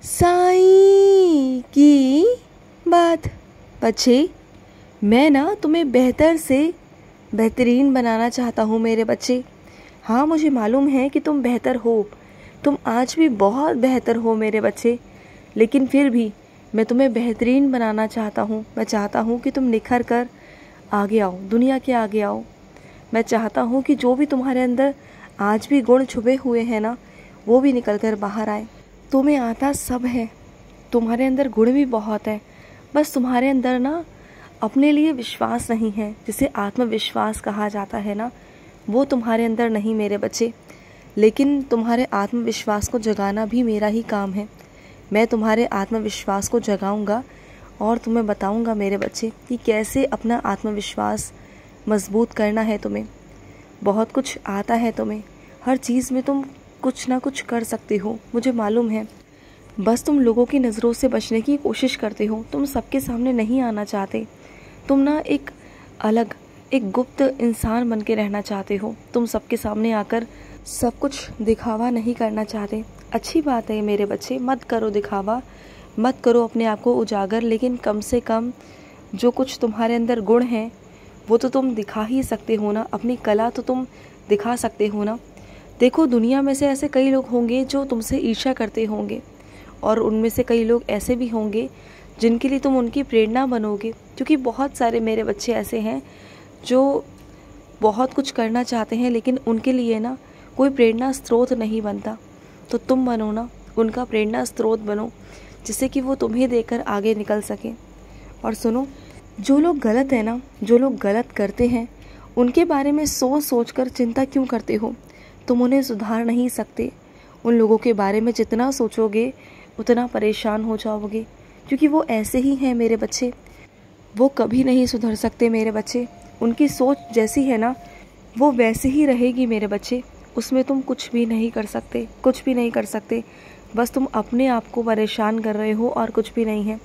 साईं की बात। बच्चे, मैं ना तुम्हें बेहतर से बेहतरीन बनाना चाहता हूँ मेरे बच्चे। हाँ, मुझे मालूम है कि तुम बेहतर हो, तुम आज भी बहुत बेहतर हो मेरे बच्चे, लेकिन फिर भी मैं तुम्हें बेहतरीन बनाना चाहता हूँ। मैं चाहता हूँ कि तुम निखर कर आगे आओ, दुनिया के आगे आओ। मैं चाहता हूँ कि जो भी तुम्हारे अंदर आज भी गुण छुपे हुए हैं ना, वो भी निकल कर बाहर आए। तुम्हें आता सब है, तुम्हारे अंदर गुण भी बहुत है, बस तुम्हारे अंदर ना अपने लिए विश्वास नहीं है, जिसे आत्मविश्वास कहा जाता है ना, वो तुम्हारे अंदर नहीं मेरे बच्चे। लेकिन तुम्हारे आत्मविश्वास को जगाना भी मेरा ही काम है। मैं तुम्हारे आत्मविश्वास को जगाऊंगा और तुम्हें बताऊंगा मेरे बच्चे कि कैसे अपना आत्मविश्वास मजबूत करना है। तुम्हें बहुत कुछ आता है, तुम्हें हर चीज़ में तुम कुछ ना कुछ कर सकते हो, मुझे मालूम है। बस तुम लोगों की नज़रों से बचने की कोशिश करते हो, तुम सबके सामने नहीं आना चाहते। तुम ना एक अलग, एक गुप्त इंसान बन के रहना चाहते हो। तुम सबके सामने आकर सब कुछ दिखावा नहीं करना चाहते। अच्छी बात है मेरे बच्चे, मत करो दिखावा, मत करो अपने आप को उजागर, लेकिन कम से कम जो कुछ तुम्हारे अंदर गुण हैं वो तो तुम दिखा ही सकते हो ना। अपनी कला तो तुम दिखा सकते हो ना। देखो, दुनिया में से ऐसे कई लोग होंगे जो तुमसे ईर्ष्या करते होंगे, और उनमें से कई लोग ऐसे भी होंगे जिनके लिए तुम उनकी प्रेरणा बनोगे। क्योंकि बहुत सारे मेरे बच्चे ऐसे हैं जो बहुत कुछ करना चाहते हैं, लेकिन उनके लिए ना कोई प्रेरणा स्रोत नहीं बनता। तो तुम बनो ना, उनका प्रेरणा स्रोत बनो, जिससे कि वो तुम्हें देखकर आगे निकल सके। और सुनो, जो लोग गलत है ना, जो लोग गलत करते हैं, उनके बारे में सोच सोच कर चिंता क्यों करते हो? तुम उन्हें सुधार नहीं सकते। उन लोगों के बारे में जितना सोचोगे उतना परेशान हो जाओगे, क्योंकि वो ऐसे ही हैं मेरे बच्चे। वो कभी नहीं सुधर सकते मेरे बच्चे। उनकी सोच जैसी है ना, वो वैसे ही रहेगी मेरे बच्चे। उसमें तुम कुछ भी नहीं कर सकते, कुछ भी नहीं कर सकते। बस तुम अपने आप को परेशान कर रहे हो और कुछ भी नहीं है।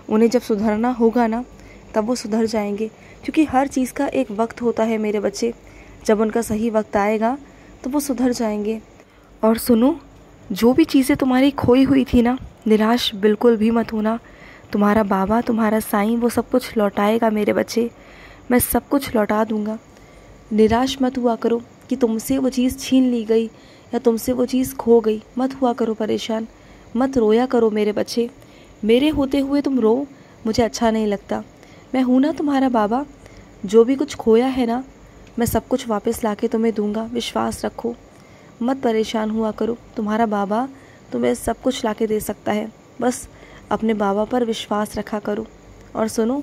उन्हें जब सुधरना होगा ना, तब वो सुधर जाएंगे, क्योंकि हर चीज़ का एक वक्त होता है मेरे बच्चे। जब उनका सही वक्त आएगा तो वो सुधर जाएंगे। और सुनो, जो भी चीज़ें तुम्हारी खोई हुई थी ना, निराश बिल्कुल भी मत होना। तुम्हारा बाबा, तुम्हारा साईं वो सब कुछ लौटाएगा मेरे बच्चे। मैं सब कुछ लौटा दूंगा। निराश मत हुआ करो कि तुमसे वो चीज़ छीन ली गई या तुमसे वो चीज़ खो गई। मत हुआ करो परेशान, मत रोया करो मेरे बच्चे। मेरे होते हुए तुम रो, मुझे अच्छा नहीं लगता। मैं हूँ ना तुम्हारा बाबा। जो भी कुछ खोया है ना, मैं सब कुछ वापस ला के तुम्हें दूंगा। विश्वास रखो, मत परेशान हुआ करो। तुम्हारा बाबा तुम्हें सब कुछ ला के दे सकता है। बस अपने बाबा पर विश्वास रखा करो। और सुनो,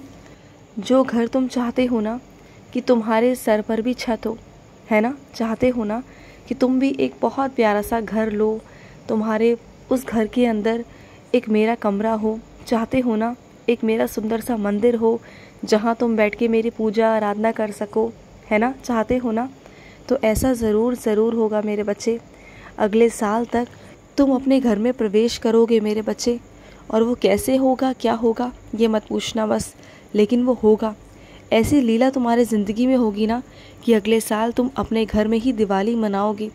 जो घर तुम चाहते हो ना कि तुम्हारे सर पर भी छत हो, है ना, चाहते हो ना कि तुम भी एक बहुत प्यारा सा घर लो, तुम्हारे उस घर के अंदर एक मेरा कमरा हो, चाहते हो ना एक मेरा सुंदर सा मंदिर हो जहाँ तुम बैठ के मेरी पूजा आराधना कर सको, है ना, चाहते हो ना, तो ऐसा ज़रूर ज़रूर होगा मेरे बच्चे। अगले साल तक तुम अपने घर में प्रवेश करोगे मेरे बच्चे। और वो कैसे होगा, क्या होगा, ये मत पूछना बस, लेकिन वो होगा। ऐसी लीला तुम्हारे ज़िंदगी में होगी ना कि अगले साल तुम अपने घर में ही दिवाली मनाओगे।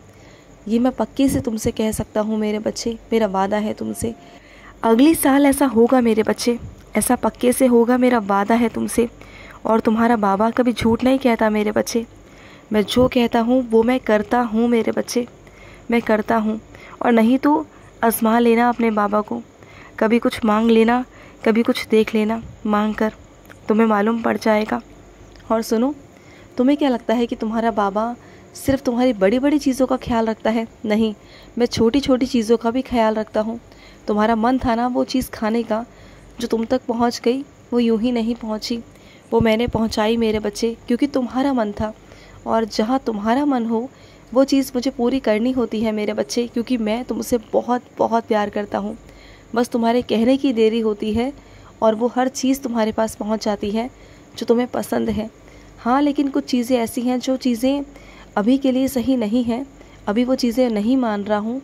ये मैं पक्के से तुमसे कह सकता हूँ मेरे बच्चे, मेरा वादा है तुमसे। अगले साल ऐसा होगा मेरे बच्चे, ऐसा पक्के से होगा, मेरा वादा है तुमसे। और तुम्हारा बाबा कभी झूठ नहीं कहता मेरे बच्चे। मैं जो कहता हूँ वो मैं करता हूँ मेरे बच्चे, मैं करता हूँ। और नहीं तो आजमा लेना अपने बाबा को, कभी कुछ मांग लेना, कभी कुछ देख लेना मांग कर, तुम्हें मालूम पड़ जाएगा। और सुनो, तुम्हें क्या लगता है कि तुम्हारा बाबा सिर्फ तुम्हारी बड़ी बड़ी चीज़ों का ख्याल रखता है? नहीं, मैं छोटी छोटी चीज़ों का भी ख्याल रखता हूँ। तुम्हारा मन था ना वो चीज़ खाने का, जो तुम तक पहुँच गई, वो यूं ही नहीं पहुँची, वो मैंने पहुँचाई मेरे बच्चे, क्योंकि तुम्हारा मन था। और जहाँ तुम्हारा मन हो वो चीज़ मुझे पूरी करनी होती है मेरे बच्चे, क्योंकि मैं तुमसे बहुत बहुत प्यार करता हूँ। बस तुम्हारे कहने की देरी होती है और वो हर चीज़ तुम्हारे पास पहुँच जाती है जो तुम्हें पसंद है। हाँ, लेकिन कुछ चीज़ें ऐसी हैं जो चीज़ें अभी के लिए सही नहीं हैं, अभी वो चीज़ें नहीं मान रहा हूँ,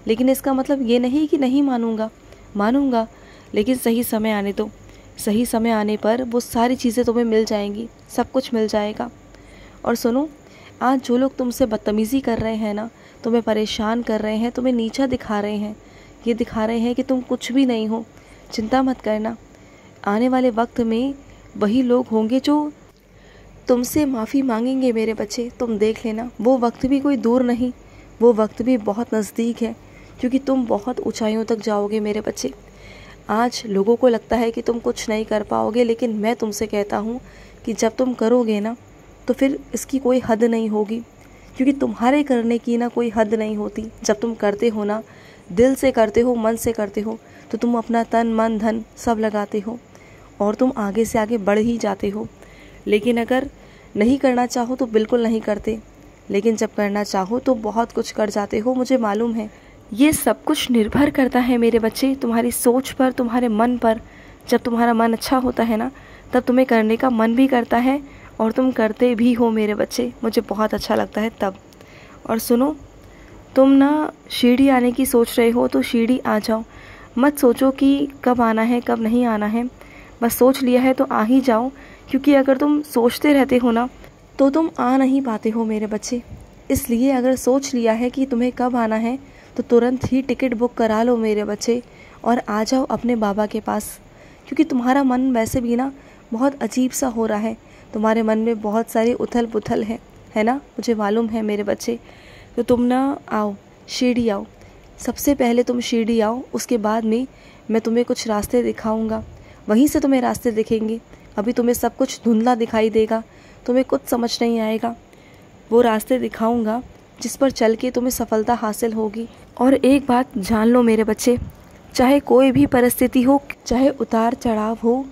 लेकिन इसका मतलब ये नहीं कि नहीं मानूंगा, मानूंगा, लेकिन सही समय आने दो। सही समय आने पर वो सारी चीज़ें तुम्हें मिल जाएंगी, सब कुछ मिल जाएगा। और सुनो, आज जो लोग तुमसे बदतमीज़ी कर रहे हैं ना, तुम्हें परेशान कर रहे हैं, तुम्हें नीचा दिखा रहे हैं, ये दिखा रहे हैं कि तुम कुछ भी नहीं हो। चिंता मत करना, आने वाले वक्त में वही लोग होंगे जो तुमसे माफ़ी मांगेंगे मेरे बच्चे। तुम देख लेना, वो वक्त भी कोई दूर नहीं, वो वक्त भी बहुत नज़दीक है, क्योंकि तुम बहुत ऊंचाइयों तक जाओगे मेरे बच्चे। आज लोगों को लगता है कि तुम कुछ नहीं कर पाओगे, लेकिन मैं तुमसे कहता हूँ कि जब तुम करोगे ना तो फिर इसकी कोई हद नहीं होगी, क्योंकि तुम्हारे करने की ना कोई हद नहीं होती। जब तुम करते हो ना, दिल से करते हो, मन से करते हो, तो तुम अपना तन मन धन सब लगाते हो और तुम आगे से आगे बढ़ ही जाते हो। लेकिन अगर नहीं करना चाहो तो बिल्कुल नहीं करते, लेकिन जब करना चाहो तो बहुत कुछ कर जाते हो, मुझे मालूम है। ये सब कुछ निर्भर करता है मेरे बच्चे तुम्हारी सोच पर, तुम्हारे मन पर। जब तुम्हारा मन अच्छा होता है ना, तब तुम्हें करने का मन भी करता है और तुम करते भी हो मेरे बच्चे। मुझे बहुत अच्छा लगता है तब। और सुनो, तुम ना शिरडी आने की सोच रहे हो तो शिरडी आ जाओ। मत सोचो कि कब आना है कब नहीं आना है, बस सोच लिया है तो आ ही जाओ, क्योंकि अगर तुम सोचते रहते हो ना तो तुम आ नहीं पाते हो मेरे बच्चे। इसलिए अगर सोच लिया है कि तुम्हें कब आना है तो तुरंत ही टिकट बुक करा लो मेरे बच्चे और आ जाओ अपने बाबा के पास, क्योंकि तुम्हारा मन वैसे भी ना बहुत अजीब सा हो रहा है। तुम्हारे मन में बहुत सारी उथल पुथल है ना, मुझे मालूम है मेरे बच्चे। तो तुम ना आओ, शिरडी आओ। सबसे पहले तुम शिरडी आओ, उसके बाद में मैं तुम्हें कुछ रास्ते दिखाऊंगा, वहीं से तुम्हें रास्ते दिखेंगे। अभी तुम्हें सब कुछ धुंधला दिखाई देगा, तुम्हें कुछ समझ नहीं आएगा। वो रास्ते दिखाऊंगा जिस पर चल के तुम्हें सफलता हासिल होगी। और एक बात जान लो मेरे बच्चे, चाहे कोई भी परिस्थिति हो, चाहे उतार चढ़ाव हो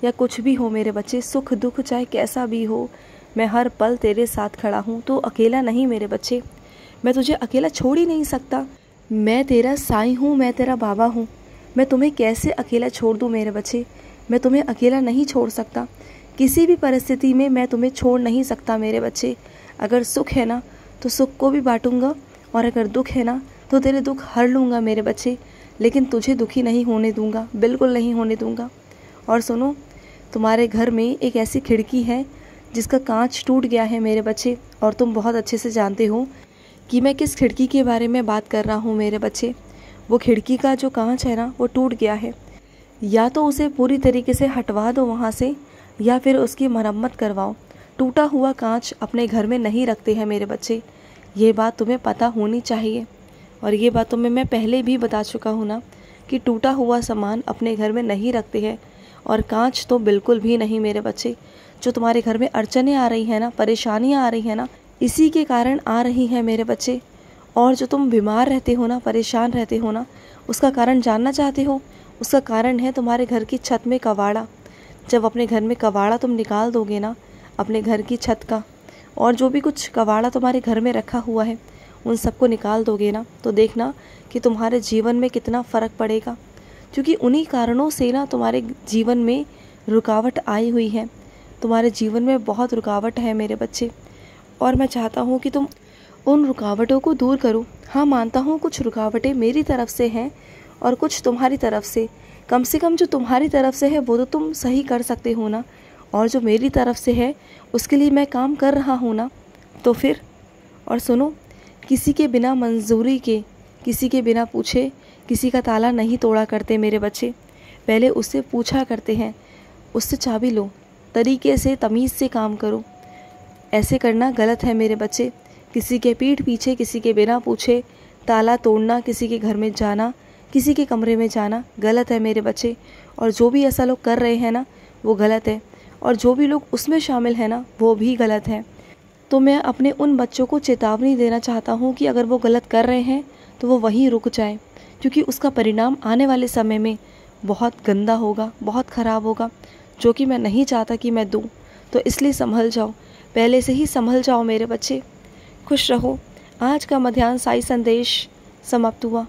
या कुछ भी हो मेरे बच्चे, सुख दुख चाहे कैसा भी हो, मैं हर पल तेरे साथ खड़ा हूँ। तो अकेला नहीं मेरे बच्चे, मैं तुझे अकेला छोड़ ही नहीं सकता। मैं तेरा साईं हूँ, मैं तेरा बाबा हूँ। मैं तुम्हें कैसे अकेला छोड़ दूँ मेरे बच्चे, मैं तुम्हें अकेला नहीं छोड़ सकता। किसी भी परिस्थिति में मैं तुम्हें छोड़ नहीं सकता मेरे बच्चे। अगर सुख है ना तो सुख को भी बांटूंगा, और अगर दुख है ना तो तेरे दुख हर लूँगा मेरे बच्चे, लेकिन तुझे दुखी नहीं होने दूंगा, बिल्कुल नहीं होने दूंगा। और सुनो, तुम्हारे घर में एक ऐसी खिड़की है जिसका कांच टूट गया है मेरे बच्चे, और तुम बहुत अच्छे से जानते हो कि मैं किस खिड़की के बारे में बात कर रहा हूँ मेरे बच्चे। वो खिड़की का जो कांच है ना वो टूट गया है। या तो उसे पूरी तरीके से हटवा दो वहाँ से, या फिर उसकी मरम्मत करवाओ। टूटा हुआ कांच अपने घर में नहीं रखते हैं मेरे बच्चे, ये बात तुम्हें पता होनी चाहिए। और ये बात तुम्हें मैं पहले भी बता चुका हूँ ना कि टूटा हुआ सामान अपने घर में नहीं रखते हैं, और कांच तो बिल्कुल भी नहीं मेरे बच्चे। जो तुम्हारे घर में अड़चनें आ रही हैं ना, परेशानियाँ आ रही हैं ना, इसी के कारण आ रही हैं मेरे बच्चे। और जो तुम बीमार रहते हो ना, परेशान रहते हो ना, उसका कारण जानना चाहते हो? उसका कारण है तुम्हारे घर की छत में कबाड़ा। जब अपने घर में कबाड़ा तुम निकाल दोगे ना, अपने घर की छत का, और जो भी कुछ कबाड़ा तुम्हारे घर में रखा हुआ है उन सबको निकाल दोगे ना, तो देखना कि तुम्हारे जीवन में कितना फ़र्क पड़ेगा। क्योंकि उन्हीं कारणों से ना तुम्हारे जीवन में रुकावट आई हुई है। तुम्हारे जीवन में बहुत रुकावट है मेरे बच्चे, और मैं चाहता हूँ कि तुम उन रुकावटों को दूर करो। हाँ, मानता हूँ कुछ रुकावटें मेरी तरफ से हैं और कुछ तुम्हारी तरफ से। कम से कम जो तुम्हारी तरफ से है वो तो तुम सही कर सकते हो ना, और जो मेरी तरफ से है उसके लिए मैं काम कर रहा हूँ ना, तो फिर। और सुनो, किसी के बिना मंजूरी के, किसी के बिना पूछे किसी का ताला नहीं तोड़ा करते मेरे बच्चे। पहले उससे पूछा करते हैं, उससे चाबी लो, तरीके से तमीज़ से काम करो। ऐसे करना गलत है मेरे बच्चे। किसी के पीठ पीछे, किसी के बिना पूछे ताला तोड़ना, किसी के घर में जाना, किसी के कमरे में जाना गलत है मेरे बच्चे। और जो भी ऐसा लोग कर रहे हैं ना वो गलत है, और जो भी लोग उसमें शामिल हैं ना वो भी गलत है। तो मैं अपने उन बच्चों को चेतावनी देना चाहता हूँ कि अगर वो गलत कर रहे हैं तो वो वहीं रुक जाए, क्योंकि उसका परिणाम आने वाले समय में बहुत गंदा होगा, बहुत ख़राब होगा, जो कि मैं नहीं चाहता कि मैं दूँ। तो इसलिए संभल जाओ, पहले से ही संभल जाओ मेरे बच्चे। खुश रहो। आज का मध्याह्न साई संदेश समाप्त हुआ।